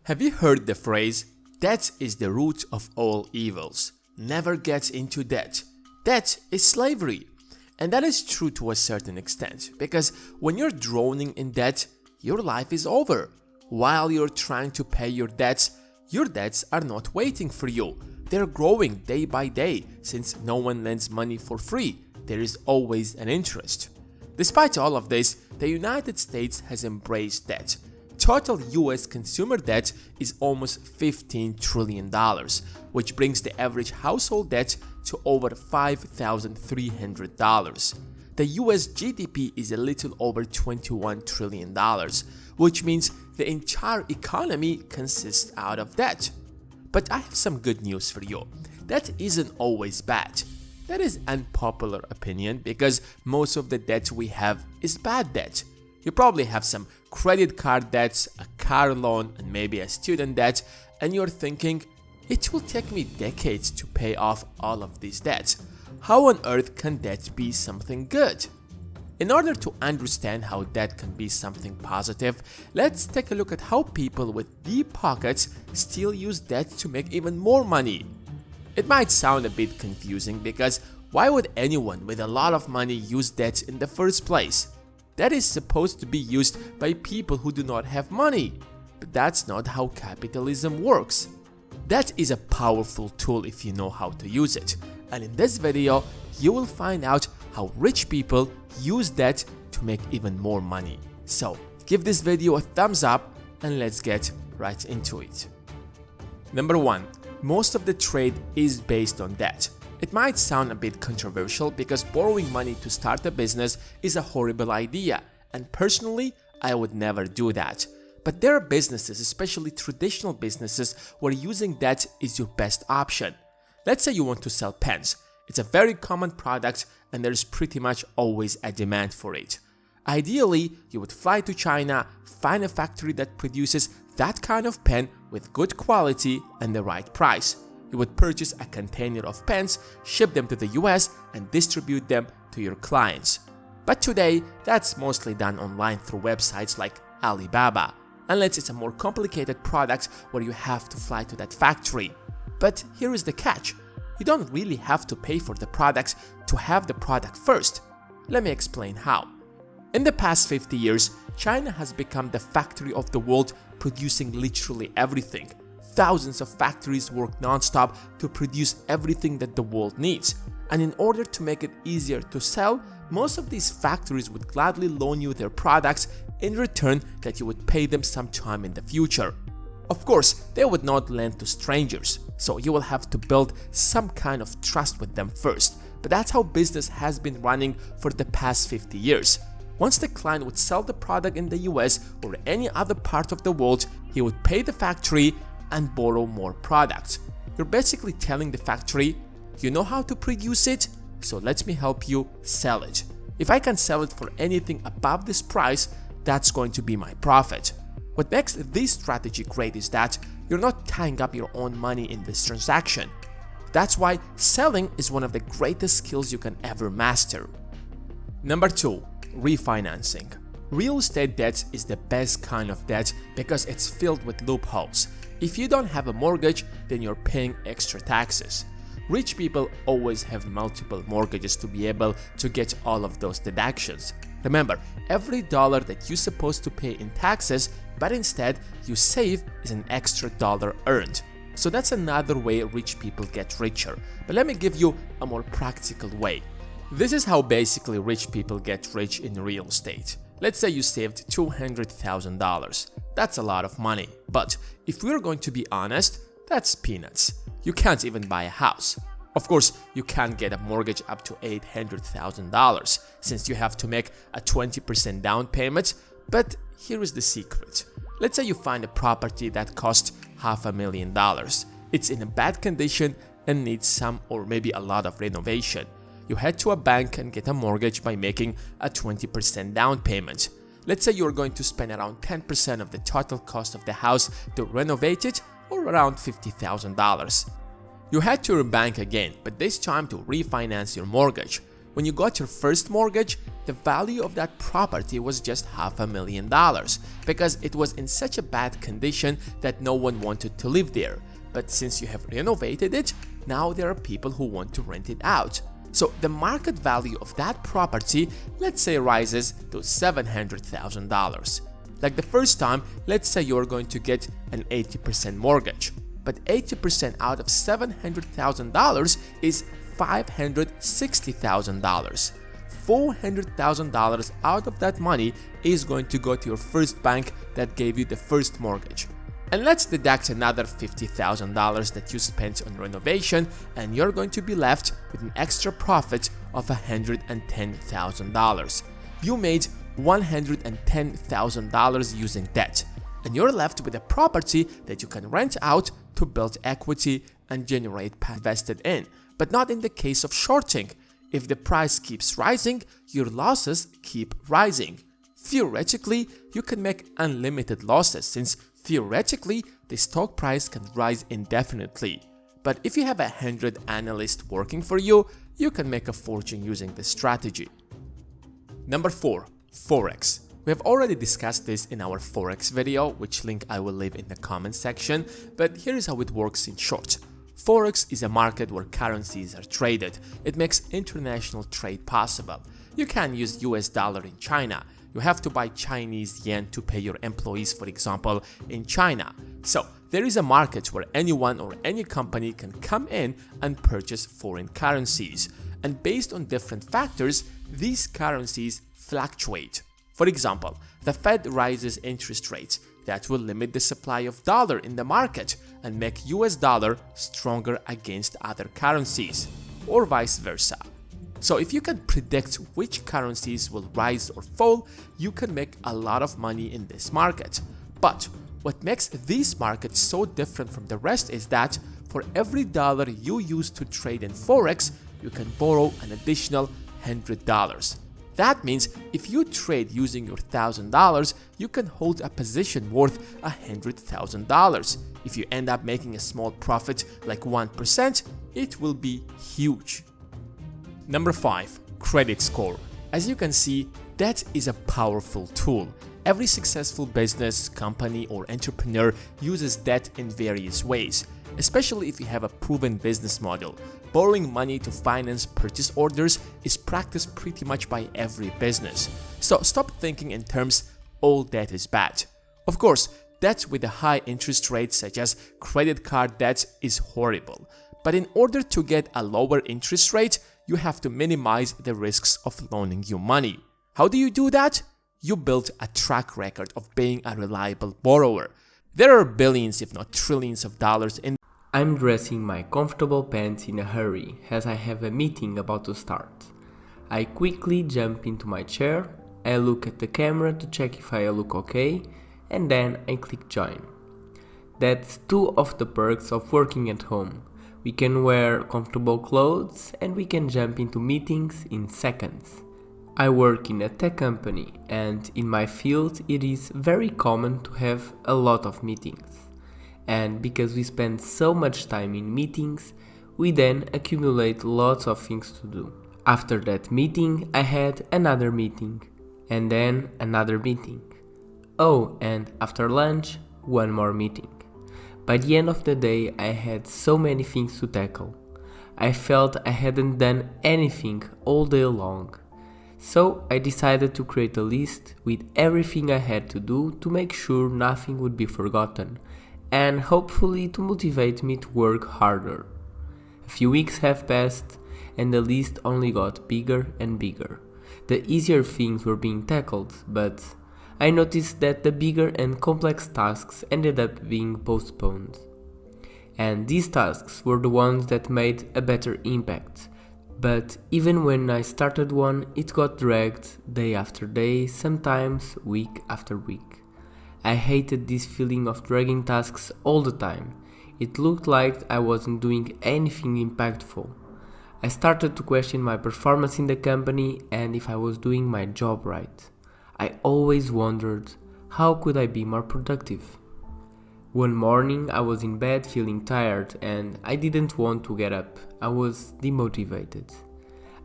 Have you heard the phrase, debt is the root of all evils? Never get into debt. Debt is slavery. And that is true to a certain extent, because when you're drowning in debt, your life is over. While you're trying to pay your debts are not waiting for you. They're growing day by day, since no one lends money for free. There is always an interest. Despite all of this, the United States has embraced debt. Total US consumer debt is almost $15 trillion, which brings the average household debt to over $5,300. The US GDP is a little over $21 trillion, which means the entire economy consists out of debt. But I have some good news for you. That isn't always bad. That is unpopular opinion because most of the debt we have is bad debt. You probably have some credit card debts, a car loan, and maybe a student debt, and you're thinking, it will take me decades to pay off all of these debts. How on earth can debt be something good? In order to understand how debt can be something positive, let's take a look at how people with deep pockets still use debt to make even more money. It might sound a bit confusing because why would anyone with a lot of money use debt in the first place? That is supposed to be used by people who do not have money. But that's not how capitalism works. Debt is a powerful tool if you know how to use it. And in this video, you will find out how rich people use debt to make even more money. So give this video a thumbs up and let's get right into it. Number 1. Most of the trade is based on debt. It might sound a bit controversial because borrowing money to start a business is a horrible idea, and personally, I would never do that. But there are businesses, especially traditional businesses, where using debt is your best option. Let's say you want to sell pens. It's a very common product and there's pretty much always a demand for it. Ideally, you would fly to China, find a factory that produces that kind of pen with good quality and the right price. You would purchase a container of pens, ship them to the US, and distribute them to your clients. But today, that's mostly done online through websites like Alibaba, unless it's a more complicated product where you have to fly to that factory. But here is the catch. You don't really have to pay for the products to have the product first. Let me explain how. In the past 50 years, China has become the factory of the world, producing literally everything. Thousands of factories work non-stop to produce everything that the world needs. And in order to make it easier to sell, most of these factories would gladly loan you their products in return that you would pay them sometime in the future. Of course, they would not lend to strangers, so you will have to build some kind of trust with them first. But that's how business has been running for the past 50 years. Once the client would sell the product in the US or any other part of the world, he would pay the factory and borrow more products. You're basically telling the factory, you know how to produce it, so let me help you sell it. If I can sell it for anything above this price, that's going to be my profit. What makes this strategy great is that you're not tying up your own money in this transaction. That's why selling is one of the greatest skills you can ever master. Number 2. Refinancing. Real estate debt is the best kind of debt because it's filled with loopholes. If you don't have a mortgage, then you're paying extra taxes. Rich people always have multiple mortgages to be able to get all of those deductions. Remember, every dollar that you're supposed to pay in taxes, but instead you save, is an extra dollar earned. So that's another way rich people get richer. But let me give you a more practical way. This is how basically rich people get rich in real estate. Let's say you saved $200,000. That's a lot of money, but if we're going to be honest, that's peanuts. You can't even buy a house. Of course, you can't get a mortgage up to $800,000 since you have to make a 20% down payment, but here is the secret. Let's say you find a property that costs $500,000. It's in a bad condition and needs some or maybe a lot of renovation. You head to a bank and get a mortgage by making a 20% down payment. Let's say you're going to spend around 10% of the total cost of the house to renovate it, or around $50,000. You head to your bank again, but this time to refinance your mortgage. When you got your first mortgage, the value of that property was just $500,000 because it was in such a bad condition that no one wanted to live there. But since you have renovated it, now there are people who want to rent it out. So the market value of that property, let's say, rises to $700,000. Like the first time, let's say you're going to get an 80% mortgage. But 80% out of $700,000 is $560,000. $400,000 out of that money is going to go to your first bank that gave you the first mortgage. And let's deduct another $50,000 that you spent on renovation, and you're going to be left with an extra profit of $110,000. You made $110,000 using debt, and you're left with a property that you can rent out to build equity and generate passive invested in. But not in the case of shorting. If the price keeps rising, your losses keep rising. Theoretically, you can make unlimited losses since theoretically the stock price can rise indefinitely. But if you have 100 analysts working for you, you can make a fortune using this strategy. Number 4. Forex. We have already discussed this in our Forex video, which link I will leave in the comment section, but here is how it works in short. Forex is a market where currencies are traded. It makes international trade possible. You can use US dollar in China. You have to buy Chinese yen to pay your employees, for example, in China. So there is a market where anyone or any company can come in and purchase foreign currencies. And based on different factors, these currencies fluctuate. For example, the Fed rises interest rates. That will limit the supply of dollar in the market and make US dollar stronger against other currencies, or vice versa. So if you can predict which currencies will rise or fall, you can make a lot of money in this market. But what makes this market so different from the rest is that for every dollar you use to trade in Forex, you can borrow an additional $100. That means if you trade using your $1,000, you can hold a position worth $100,000. If you end up making a small profit like 1%, it will be huge. Number 5. Credit score. As you can see, debt is a powerful tool. Every successful business, company, or entrepreneur uses debt in various ways, especially if you have a proven business model. Borrowing money to finance purchase orders is practiced pretty much by every business. So stop thinking in terms all debt is bad. Of course, debt with a high interest rate such as credit card debt is horrible. But in order to get a lower interest rate, you have to minimize the risks of loaning you money. How do you do that? You build a track record of being a reliable borrower. There are billions if not trillions of dollars in. I'm dressing my comfortable pants in a hurry as I have a meeting about to start. I quickly jump into my chair, I look at the camera to check if I look okay, and then I click join. That's two of the perks of working at home. We can wear comfortable clothes and we can jump into meetings in seconds. I work in a tech company and in my field it is very common to have a lot of meetings. And because we spend so much time in meetings, we then accumulate lots of things to do. After that meeting, I had another meeting, and then another meeting. Oh, and after lunch, one more meeting. By the end of the day, I had so many things to tackle. I felt I hadn't done anything all day long. So I decided to create a list with everything I had to do to make sure nothing would be forgotten, and hopefully to motivate me to work harder. A few weeks have passed and the list only got bigger and bigger. The easier things were being tackled, but I noticed that the bigger and complex tasks ended up being postponed. And these tasks were the ones that made a better impact. But even when I started one, it got dragged day after day, sometimes week after week. I hated this feeling of dragging tasks all the time. It looked like I wasn't doing anything impactful. I started to question my performance in the company and if I was doing my job right. I always wondered, how could I be more productive? One morning I was in bed feeling tired and I didn't want to get up. I was demotivated.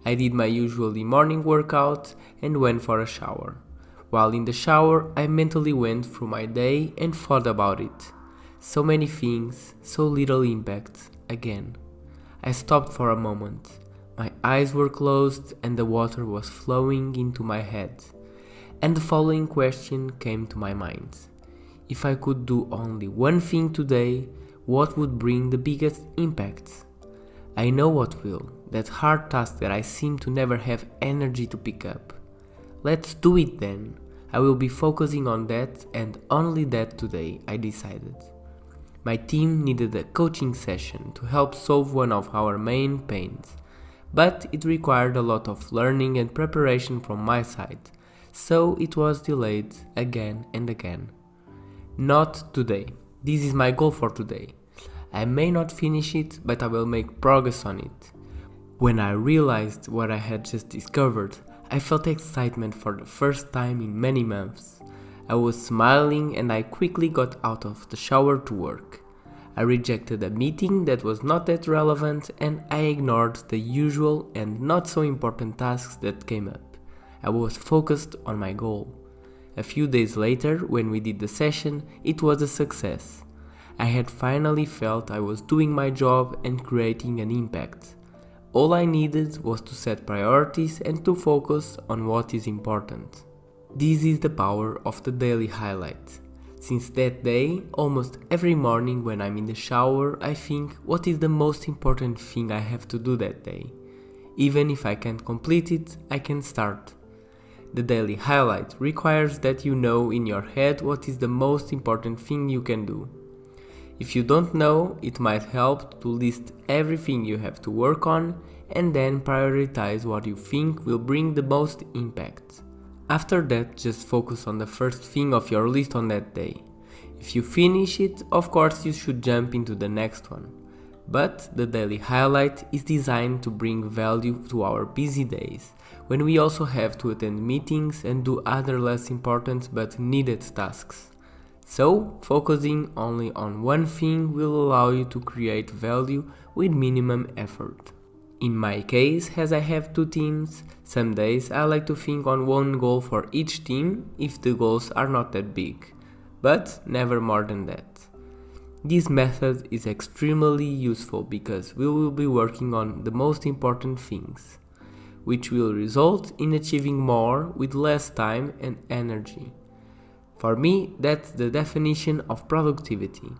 I did my usually morning workout and went for a shower. While in the shower, I mentally went through my day and thought about it. So many things, so little impact, again. I stopped for a moment. My eyes were closed and the water was flowing into my head. And the following question came to my mind. If I could do only one thing today, what would bring the biggest impact? I know what will, that hard task that I seem to never have energy to pick up. Let's do it then. I will be focusing on that and only that today, I decided. My team needed a coaching session to help solve one of our main pains, but it required a lot of learning and preparation from my side, so it was delayed again and again. Not today. This is my goal for today. I may not finish it, but I will make progress on it. When I realized what I had just discovered, I felt excitement for the first time in many months. I was smiling and I quickly got out of the shower to work. I rejected a meeting that was not that relevant and I ignored the usual and not so important tasks that came up. I was focused on my goal. A few days later, when we did the session, it was a success. I had finally felt I was doing my job and creating an impact. All I needed was to set priorities and to focus on what is important. This is the power of the daily highlight. Since that day, almost every morning when I'm in the shower, I think, what is the most important thing I have to do that day? Even if I can't complete it, I can start. The daily highlight requires that you know in your head what is the most important thing you can do. If you don't know, it might help to list everything you have to work on and then prioritize what you think will bring the most impact. After that, just focus on the first thing of your list on that day. If you finish it, of course you should jump into the next one. But the daily highlight is designed to bring value to our busy days, when we also have to attend meetings and do other less important but needed tasks. So, focusing only on one thing will allow you to create value with minimum effort. In my case, as I have two teams, some days I like to think on one goal for each team if the goals are not that big, but never more than that. This method is extremely useful because we will be working on the most important things, which will result in achieving more with less time and energy. For me, that's the definition of productivity,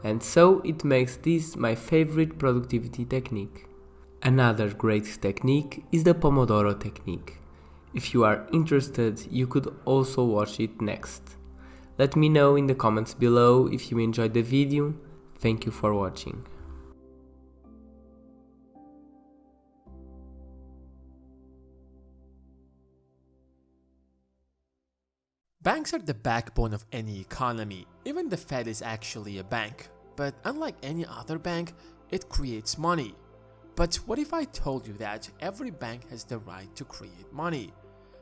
and so it makes this my favorite productivity technique. Another great technique is the Pomodoro technique. If you are interested, you could also watch it next. Let me know in the comments below if you enjoyed the video. Thank you for watching. Banks are the backbone of any economy. Even the Fed is actually a bank. But unlike any other bank, it creates money. But what if I told you that every bank has the right to create money?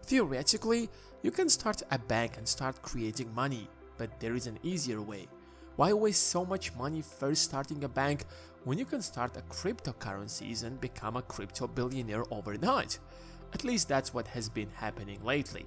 Theoretically, you can start a bank and start creating money, but there is an easier way. Why waste so much money first starting a bank when you can start a cryptocurrencies and become a crypto billionaire overnight? At least that's what has been happening lately.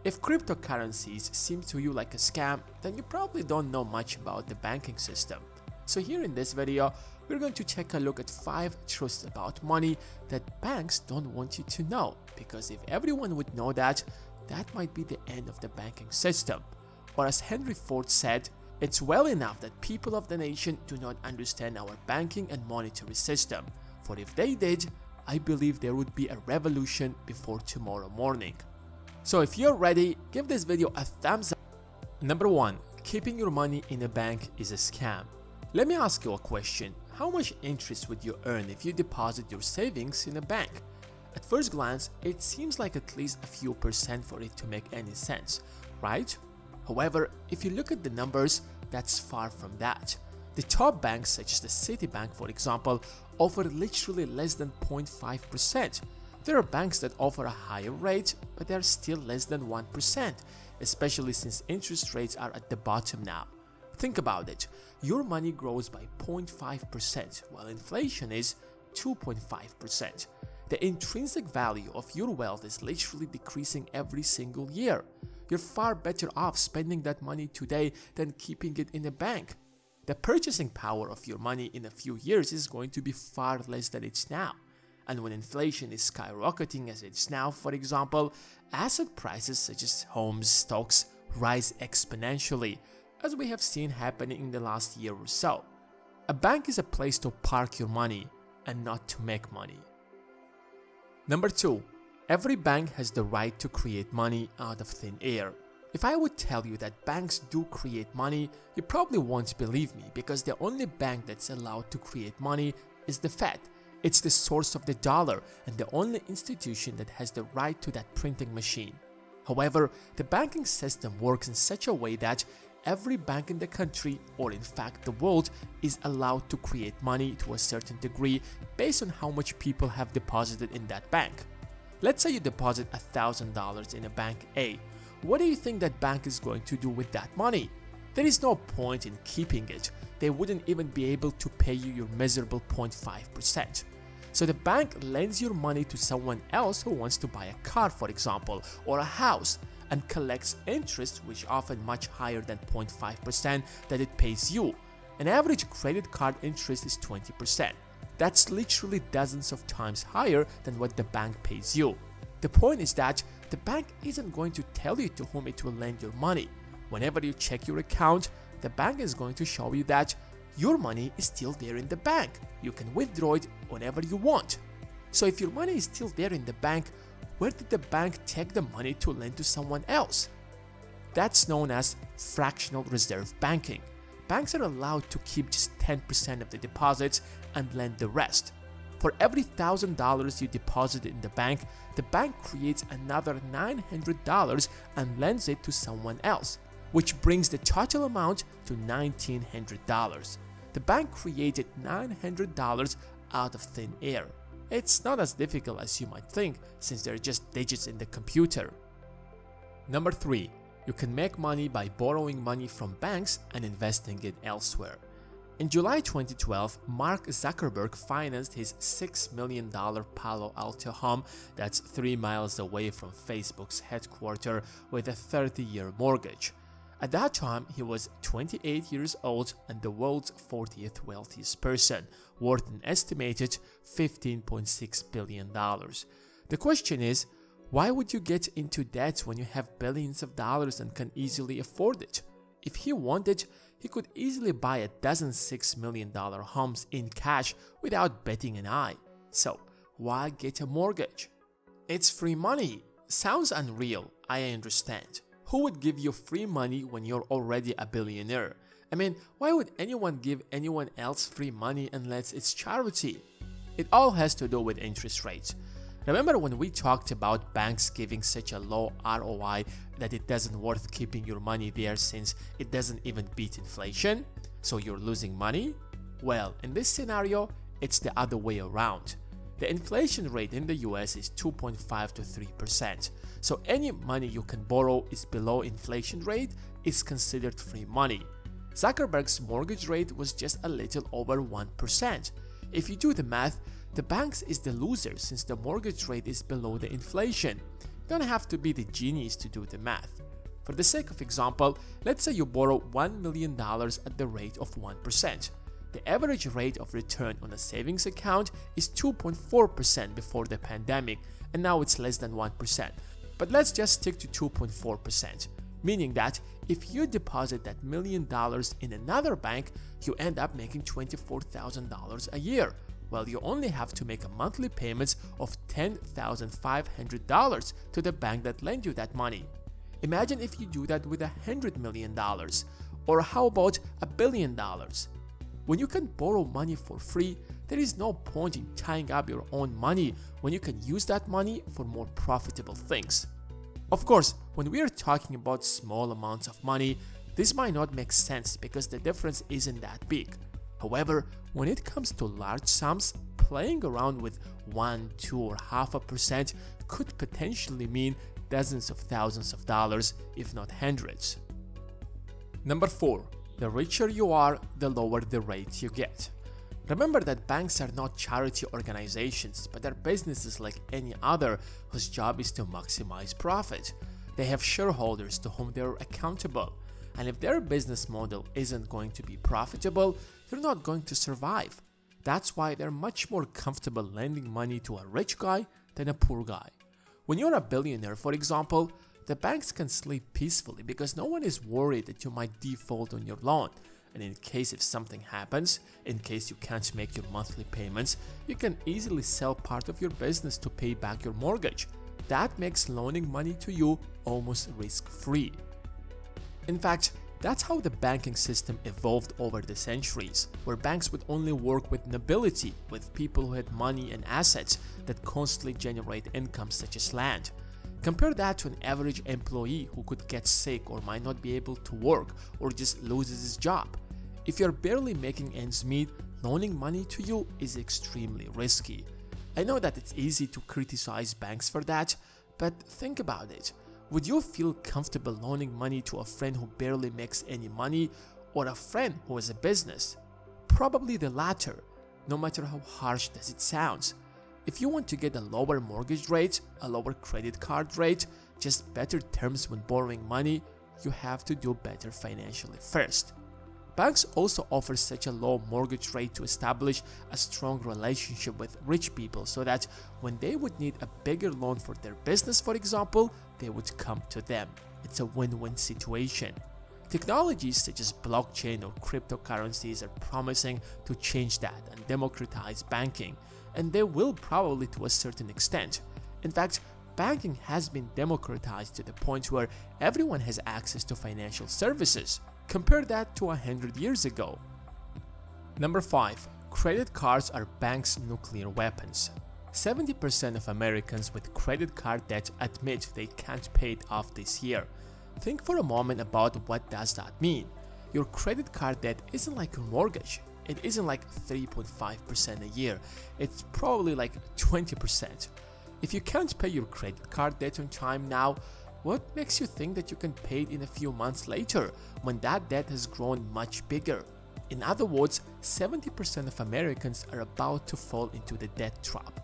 If cryptocurrencies seem to you like a scam, then you probably don't know much about the banking system. So here in this video, we're going to take a look at 5 truths about money that banks don't want you to know, because if everyone would know that, that might be the end of the banking system. Or as Henry Ford said, it's well enough that people of the nation do not understand our banking and monetary system, for if they did, I believe there would be a revolution before tomorrow morning. So if you're ready, give this video a thumbs up. Number 1. Keeping your money in a bank is a scam. Let me ask you a question. How much interest would you earn if you deposit your savings in a bank? At first glance, it seems like at least a few percent for it to make any sense, right? However, if you look at the numbers, that's far from that. The top banks such as the Citibank, for example, offer literally less than 0.5%. There are banks that offer a higher rate, but they are still less than 1%, especially since interest rates are at the bottom now. Think about it. Your money grows by 0.5% while inflation is 2.5%. The intrinsic value of your wealth is literally decreasing every single year. You're far better off spending that money today than keeping it in a bank. The purchasing power of your money in a few years is going to be far less than it's now. And when inflation is skyrocketing as it's now, for example, asset prices such as homes, stocks rise exponentially, as we have seen happening in the last year or so. A bank is a place to park your money and not to make money. Number 2. Every bank has the right to create money out of thin air. If I would tell you that banks do create money, you probably won't believe me, because the only bank that's allowed to create money is the Fed. It's the source of the dollar and the only institution that has the right to that printing machine. However, the banking system works in such a way that every bank in the country, or in fact the world, is allowed to create money to a certain degree based on how much people have deposited in that bank. Let's say you deposit $1,000 in a bank A. What do you think that bank is going to do with that money? There is no point in keeping it. They wouldn't even be able to pay you your miserable 0.5%. So the bank lends your money to someone else who wants to buy a car, for example, or a house, and collects interest, which often much higher than 0.5% that it pays you. An average credit card interest is 20%. That's literally dozens of times higher than what the bank pays you. The point is that the bank isn't going to tell you to whom it will lend your money. Whenever you check your account, the bank is going to show you that your money is still there in the bank. You can withdraw it whenever you want. So if your money is still there in the bank, where did the bank take the money to lend to someone else? That's known as fractional reserve banking. Banks are allowed to keep just 10% of the deposits and lend the rest. For every $1,000 you deposit in the bank creates another $900 and lends it to someone else, which brings the total amount to $1,900. The bank created $900 out of thin air. It's not as difficult as you might think, since they're just digits in the computer. Number 3. You can make money by borrowing money from banks and investing it elsewhere. In July 2012, Mark Zuckerberg financed his $6 million Palo Alto home that's 3 miles away from Facebook's headquarters with a 30-year mortgage. At that time, he was 28 years old and the world's 40th wealthiest person, worth an estimated $15.6 billion. The question is, why would you get into debt when you have billions of dollars and can easily afford it? If he wanted, he could easily buy a dozen $6 million homes in cash without batting an eye. So, why get a mortgage? It's free money. Sounds unreal, I understand. Who would give you free money when you're already a billionaire? I mean, why would anyone give anyone else free money unless it's charity? It all has to do with interest rates. Remember when we talked about banks giving such a low ROI that it doesn't worth keeping your money there since it doesn't even beat inflation? So you're losing money? Well, in this scenario, it's the other way around. The inflation rate in the US is 2.5 to 3%. So any money you can borrow is below inflation rate is considered free money. Zuckerberg's mortgage rate was just a little over 1%. If you do the math, the banks is the loser since the mortgage rate is below the inflation. You don't have to be the genius to do the math. For the sake of example, let's say you borrow $1 million at the rate of 1%. The average rate of return on a savings account is 2.4% before the pandemic, and now it's less than 1%. But let's just stick to 2.4%, meaning that if you deposit that $1 million in another bank, you end up making $24,000 a year. Well, you only have to make a monthly payments of $10,500 to the bank that lent you that money. Imagine if you do that with $100 million, or how about $1 billion? When you can borrow money for free, there is no point in tying up your own money when you can use that money for more profitable things. Of course, when we are talking about small amounts of money, this might not make sense because the difference isn't that big. However, when it comes to large sums, playing around with 1, 2, or 0.5% could potentially mean dozens of thousands of dollars, if not hundreds. Number 4. The richer you are, the lower the rate you get. Remember that banks are not charity organizations, but are businesses like any other whose job is to maximize profit. They have shareholders to whom they are accountable, and if their business model isn't going to be profitable, they're not going to survive. That's why they're much more comfortable lending money to a rich guy than a poor guy. When you're a billionaire, for example, the banks can sleep peacefully because no one is worried that you might default on your loan. And in case if something happens, in case you can't make your monthly payments, you can easily sell part of your business to pay back your mortgage. That makes loaning money to you almost risk-free. In fact, that's how the banking system evolved over the centuries, where banks would only work with nobility, with people who had money and assets that constantly generate income such as land. Compare that to an average employee who could get sick or might not be able to work or just loses his job. If you're barely making ends meet, loaning money to you is extremely risky. I know that it's easy to criticize banks for that, but think about it. Would you feel comfortable loaning money to a friend who barely makes any money or a friend who has a business? Probably the latter, no matter how harsh does it sound. If you want to get a lower mortgage rate, a lower credit card rate, just better terms when borrowing money, you have to do better financially first. Banks also offer such a low mortgage rate to establish a strong relationship with rich people so that when they would need a bigger loan for their business, for example, they would come to them. It's a win-win situation. Technologies such as blockchain or cryptocurrencies are promising to change that and democratize banking, and they will probably to a certain extent. In fact, banking has been democratized to the point where everyone has access to financial services. Compare that to 100 years ago. Number 5. Credit cards are banks' nuclear weapons. 70% of Americans with credit card debt admit they can't pay it off this year. Think for a moment about what does that mean. Your credit card debt isn't like your mortgage. It isn't like 3.5% a year. It's probably like 20%. If you can't pay your credit card debt on time now, what makes you think that you can pay it in a few months later when that debt has grown much bigger? In other words, 70% of Americans are about to fall into the debt trap.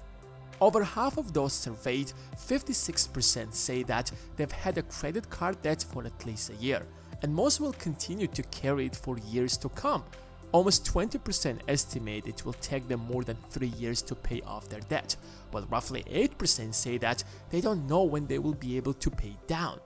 Over half of those surveyed, 56% say that they've had a credit card debt for at least a year, and most will continue to carry it for years to come. Almost 20% estimate it will take them more than 3 years to pay off their debt, while roughly 8% say that they don't know when they will be able to pay it down.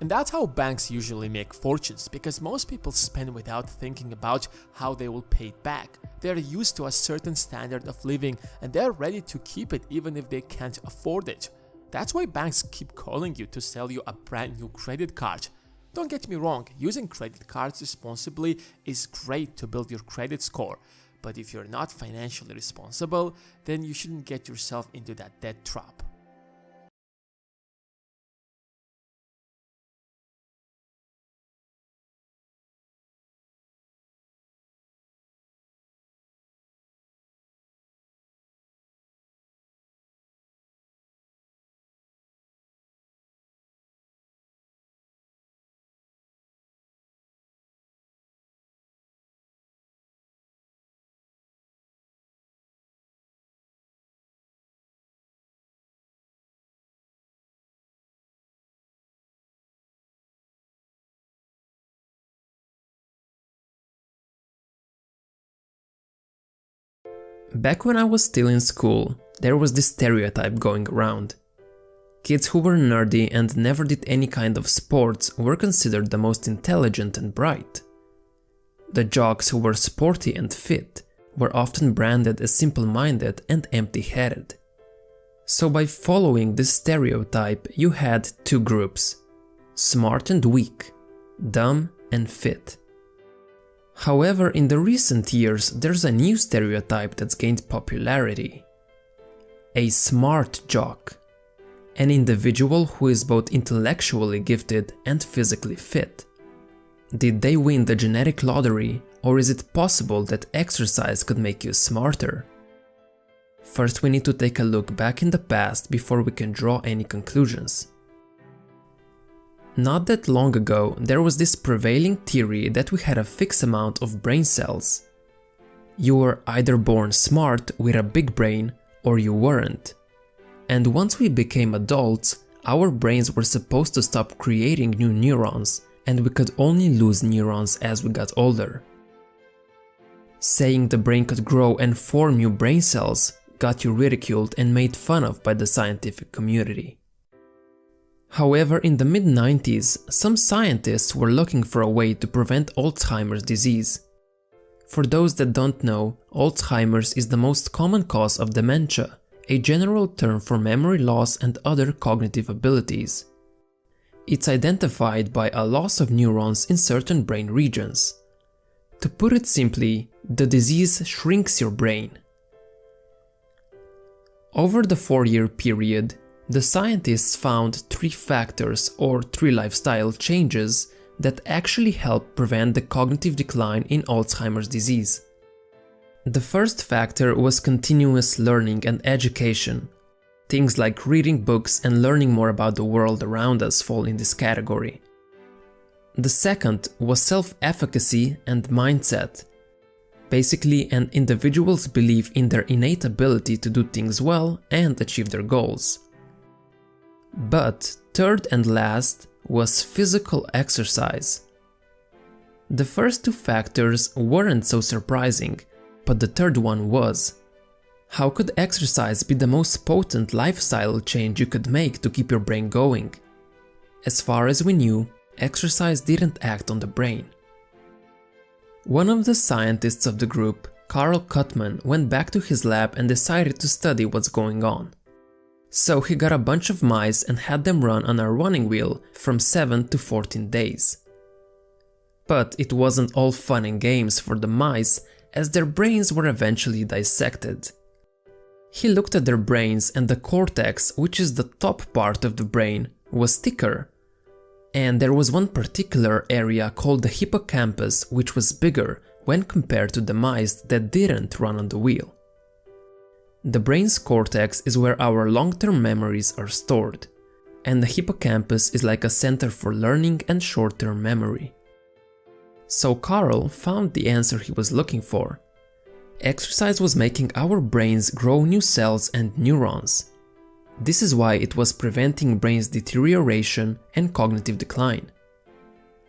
And that's how banks usually make fortunes, because most people spend without thinking about how they will pay it back. They are used to a certain standard of living and they are ready to keep it even if they can't afford it. That's why banks keep calling you to sell you a brand new credit card. Don't get me wrong, using credit cards responsibly is great to build your credit score, but if you're not financially responsible, then you shouldn't get yourself into that debt trap. Back when I was still in school, there was this stereotype going around. Kids who were nerdy and never did any kind of sports were considered the most intelligent and bright. The jocks who were sporty and fit were often branded as simple-minded and empty-headed. So by following this stereotype, you had two groups: smart and weak, dumb and fit. However, in the recent years, there's a new stereotype that's gained popularity. A smart jock. An individual who is both intellectually gifted and physically fit. Did they win the genetic lottery, or is it possible that exercise could make you smarter? First, we need to take a look back in the past before we can draw any conclusions. Not that long ago, there was this prevailing theory that we had a fixed amount of brain cells. You were either born smart with a big brain or you weren't. And once we became adults, our brains were supposed to stop creating new neurons, and we could only lose neurons as we got older. Saying the brain could grow and form new brain cells got you ridiculed and made fun of by the scientific community. However, in the mid-90s, some scientists were looking for a way to prevent Alzheimer's disease. For those that don't know, Alzheimer's is the most common cause of dementia, a general term for memory loss and other cognitive abilities. It's identified by a loss of neurons in certain brain regions. To put it simply, the disease shrinks your brain. Over the 4-year period, the scientists found 3 factors or 3 lifestyle changes that actually help prevent the cognitive decline in Alzheimer's disease. The first factor was continuous learning and education. Things like reading books and learning more about the world around us fall in this category. The second was self-efficacy and mindset. Basically, an individual's belief in their innate ability to do things well and achieve their goals. But third and last was physical exercise. The first 2 factors weren't so surprising, but the third one was. How could exercise be the most potent lifestyle change you could make to keep your brain going? As far as we knew, exercise didn't act on the brain. One of the scientists of the group, Carl Kuttman, went back to his lab and decided to study what's going on. So he got a bunch of mice and had them run on a running wheel from 7 to 14 days. But it wasn't all fun and games for the mice, as their brains were eventually dissected. He looked at their brains, and the cortex, which is the top part of the brain, was thicker. And there was one particular area called the hippocampus which was bigger when compared to the mice that didn't run on the wheel. The brain's cortex is where our long-term memories are stored, and the hippocampus is like a center for learning and short-term memory. So Carl found the answer he was looking for. Exercise was making our brains grow new cells and neurons. This is why it was preventing brain's deterioration and cognitive decline.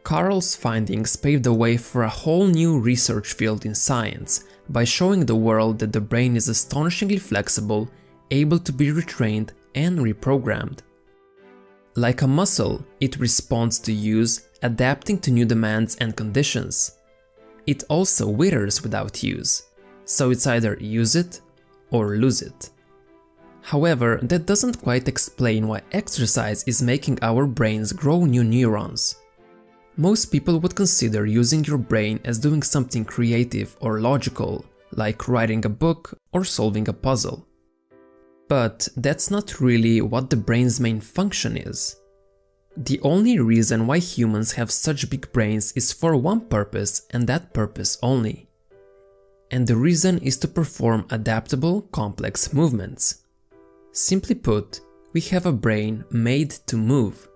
Carl's findings paved the way for a whole new research field in science by showing the world that the brain is astonishingly flexible, able to be retrained and reprogrammed. Like a muscle, it responds to use, adapting to new demands and conditions. It also withers without use, so it's either use it or lose it. However, that doesn't quite explain why exercise is making our brains grow new neurons. Most people would consider using your brain as doing something creative or logical, like writing a book or solving a puzzle. But that's not really what the brain's main function is. The only reason why humans have such big brains is for one purpose and that purpose only. And the reason is to perform adaptable, complex movements. Simply put, we have a brain made to move.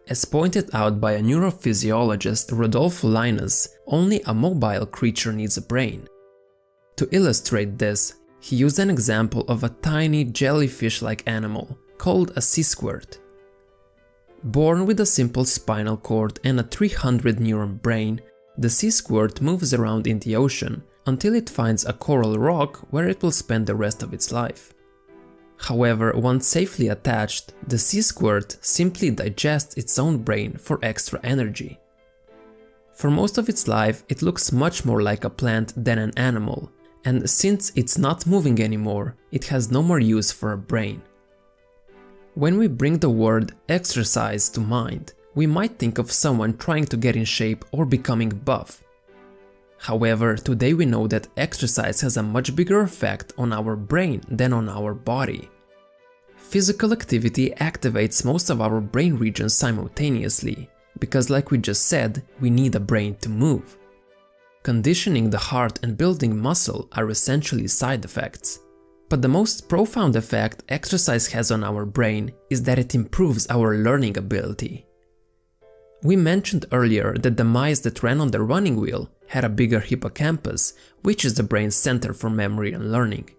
As pointed out by a neurophysiologist, Rodolfo Linus, only a mobile creature needs a brain. To illustrate this, he used an example of a tiny jellyfish-like animal called a sea squirt. Born with a simple spinal cord and a 300-neuron brain, the sea squirt moves around in the ocean until it finds a coral rock where it will spend the rest of its life. However, once safely attached, the sea squirt simply digests its own brain for extra energy. For most of its life, it looks much more like a plant than an animal, and since it's not moving anymore, it has no more use for a brain. When we bring the word exercise to mind, we might think of someone trying to get in shape or becoming buff. However, today we know that exercise has a much bigger effect on our brain than on our body. Physical activity activates most of our brain regions simultaneously, because like we just said, we need a brain to move. Conditioning the heart and building muscle are essentially side effects. But the most profound effect exercise has on our brain is that it improves our learning ability. We mentioned earlier that the mice that ran on the running wheel had a bigger hippocampus, which is the brain's center for memory and learning.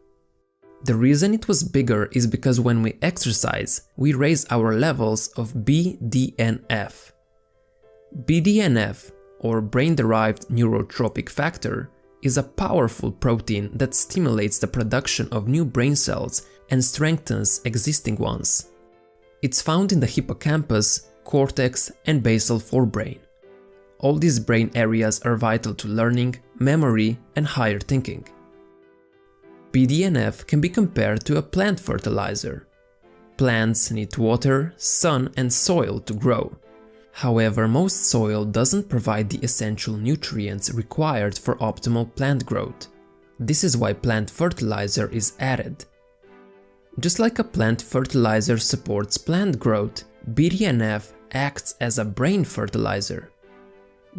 The reason it was bigger is because when we exercise, we raise our levels of BDNF. BDNF, or brain-derived neurotrophic factor, is a powerful protein that stimulates the production of new brain cells and strengthens existing ones. It's found in the hippocampus, cortex, and basal forebrain. All these brain areas are vital to learning, memory, and higher thinking. BDNF can be compared to a plant fertilizer. Plants need water, sun, and soil to grow. However, most soil doesn't provide the essential nutrients required for optimal plant growth. This is why plant fertilizer is added. Just like a plant fertilizer supports plant growth, BDNF acts as a brain fertilizer.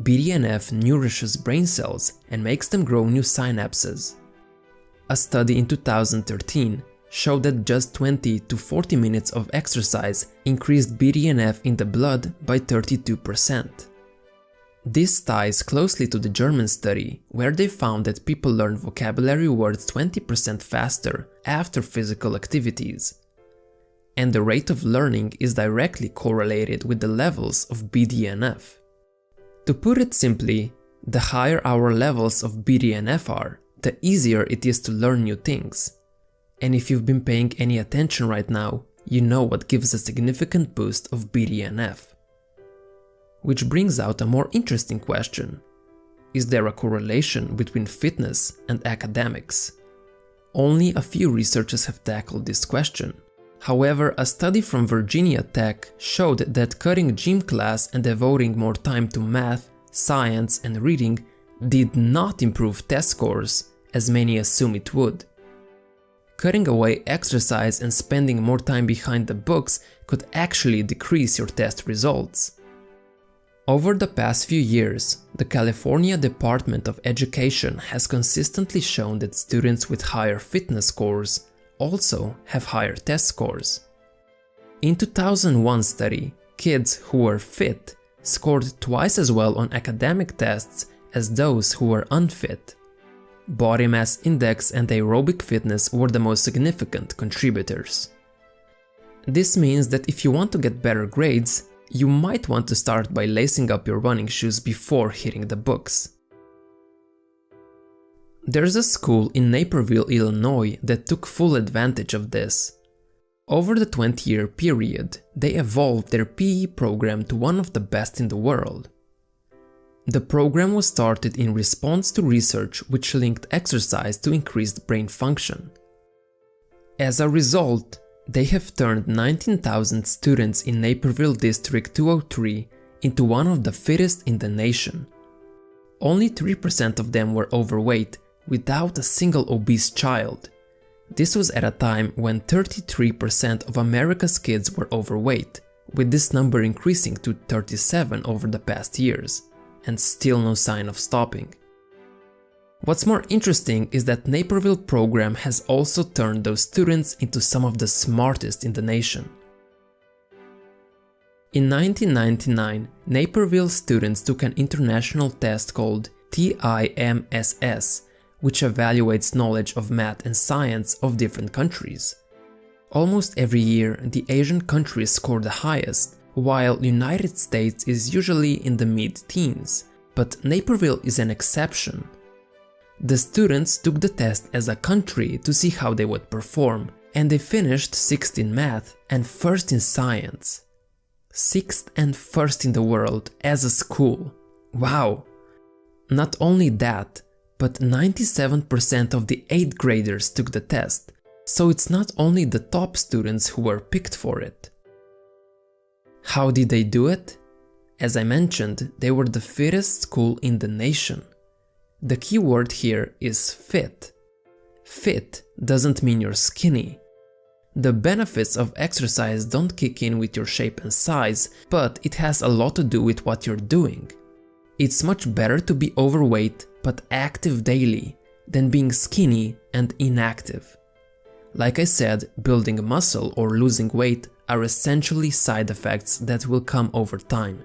BDNF nourishes brain cells and makes them grow new synapses. A study in 2013 showed that just 20 to 40 minutes of exercise increased BDNF in the blood by 32%. This ties closely to the German study, where they found that people learn vocabulary words 20% faster after physical activities. And the rate of learning is directly correlated with the levels of BDNF. To put it simply, the higher our levels of BDNF are, the easier it is to learn new things. And if you've been paying any attention right now, you know what gives a significant boost of BDNF. Which brings out a more interesting question. Is there a correlation between fitness and academics? Only a few researchers have tackled this question. However, a study from Virginia Tech showed that cutting gym class and devoting more time to math, science, and reading did not improve test scores, as many assume it would. Cutting away exercise and spending more time behind the books could actually decrease your test results. Over the past few years, the California Department of Education has consistently shown that students with higher fitness scores also have higher test scores. In 2001 study, kids who were fit scored twice as well on academic tests as those who were unfit. Body mass index and aerobic fitness were the most significant contributors. This means that if you want to get better grades, you might want to start by lacing up your running shoes before hitting the books. There's a school in Naperville, Illinois that took full advantage of this. Over the 20-year period, they evolved their PE program to one of the best in the world. The program was started in response to research which linked exercise to increased brain function. As a result, they have turned 19,000 students in Naperville District 203 into one of the fittest in the nation. Only 3% of them were overweight, without a single obese child. This was at a time when 33% of America's kids were overweight, with this number increasing to 37% over the past years, and still no sign of stopping. What's more interesting is that Naperville program has also turned those students into some of the smartest in the nation. In 1999, Naperville students took an international test called TIMSS, which evaluates knowledge of math and science of different countries. Almost every year, the Asian countries score the highest, while United States is usually in the mid-teens, but Naperville is an exception. The students took the test as a country to see how they would perform, and they finished 6th in math and 1st in science. 6th and 1st in the world as a school. Wow! Not only that, but 97% of the 8th graders took the test, so it's not only the top students who were picked for it. How did they do it? As I mentioned, they were the fittest school in the nation. The key word here is fit. Fit doesn't mean you're skinny. The benefits of exercise don't kick in with your shape and size, but it has a lot to do with what you're doing. It's much better to be overweight but active daily than being skinny and inactive. Like I said, building muscle or losing weight are essentially side effects that will come over time.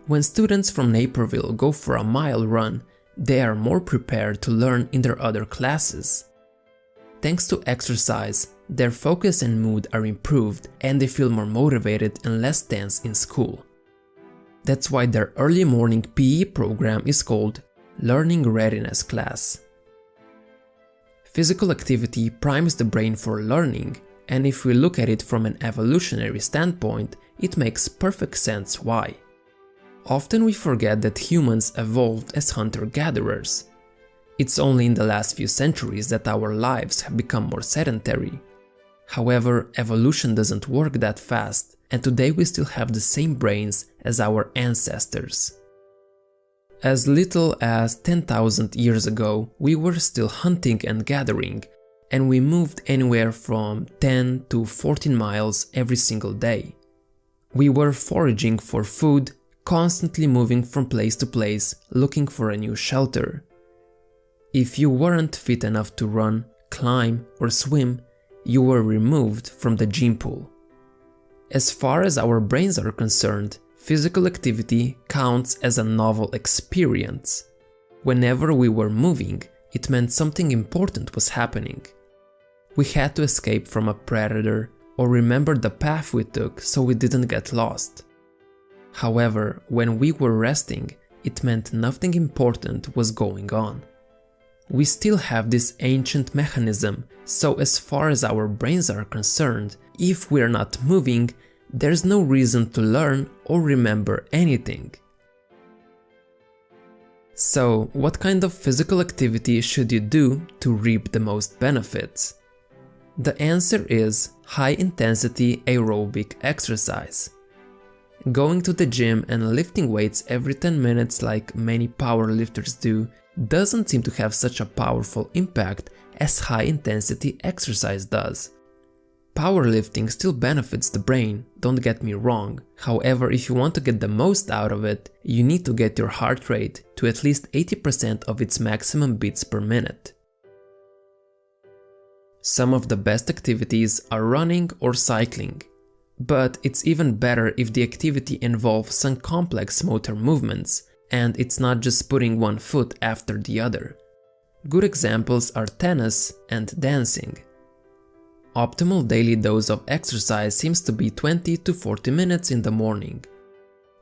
When students from Naperville go for a mile run, They are more prepared to learn in their other classes. Thanks to exercise, their focus and mood are improved and they feel more motivated and less tense in school. That's why their early morning PE program is called Learning Readiness Class. Physical activity primes the brain for learning, and if we look at it from an evolutionary standpoint, it makes perfect sense why. Often we forget that humans evolved as hunter-gatherers. It's only in the last few centuries that our lives have become more sedentary. However, evolution doesn't work that fast, and today we still have the same brains as our ancestors. As little as 10,000 years ago, we were still hunting and gathering, and we moved anywhere from 10 to 14 miles every single day. We were foraging for food, constantly moving from place to place, looking for a new shelter. If you weren't fit enough to run, climb, or swim, you were removed from the gene pool. As far as our brains are concerned, physical activity counts as a novel experience. Whenever we were moving, it meant something important was happening. We had to escape from a predator or remember the path we took so we didn't get lost. However, when we were resting, it meant nothing important was going on. We still have this ancient mechanism, so as far as our brains are concerned, if we're not moving, there's no reason to learn or remember anything. So, what kind of physical activity should you do to reap the most benefits? The answer is high-intensity aerobic exercise. Going to the gym and lifting weights every 10 minutes like many powerlifters do doesn't seem to have such a powerful impact as high-intensity exercise does. Powerlifting still benefits the brain, don't get me wrong. However, if you want to get the most out of it, you need to get your heart rate to at least 80% of its maximum beats per minute. Some of the best activities are running or cycling, but it's even better if the activity involves some complex motor movements and it's not just putting one foot after the other. Good examples are tennis and dancing. Optimal daily dose of exercise seems to be 20 to 40 minutes in the morning.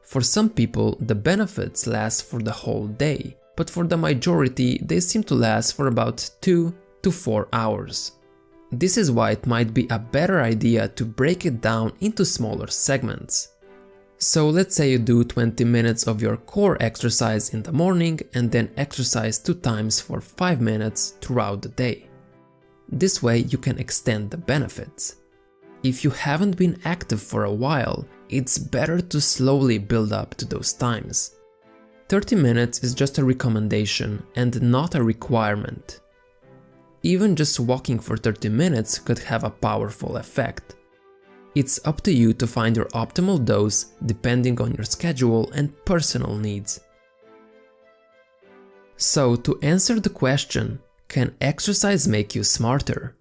For some people, the benefits last for the whole day, but for the majority, they seem to last for about 2 to 4 hours. This is why it might be a better idea to break it down into smaller segments. So let's say you do 20 minutes of your core exercise in the morning and then exercise 2 times for 5 minutes throughout the day. This way you can extend the benefits. If you haven't been active for a while, it's better to slowly build up to those times. 30 minutes is just a recommendation and not a requirement. Even just walking for 30 minutes could have a powerful effect. It's up to you to find your optimal dose depending on your schedule and personal needs. So, to answer the question, can exercise make you smarter?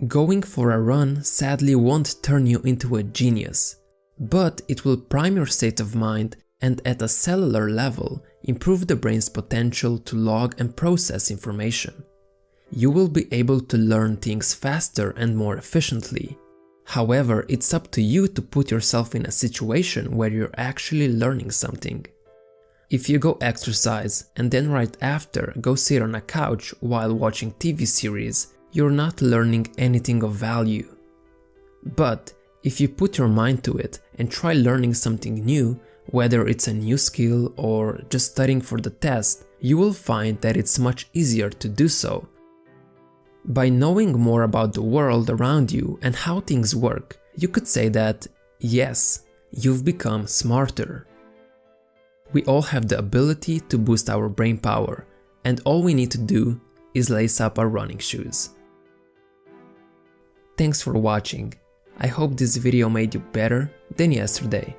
Going for a run sadly won't turn you into a genius, but it will prime your state of mind and at a cellular level improve the brain's potential to log and process information. You will be able to learn things faster and more efficiently. However, it's up to you to put yourself in a situation where you're actually learning something. If you go exercise and then right after go sit on a couch while watching TV series, you're not learning anything of value. But if you put your mind to it and try learning something new, whether it's a new skill or just studying for the test, you will find that it's much easier to do so. By knowing more about the world around you and how things work, you could say that, yes, you've become smarter. We all have the ability to boost our brain power, and all we need to do is lace up our running shoes. Thanks for watching. I hope this video made you better than yesterday.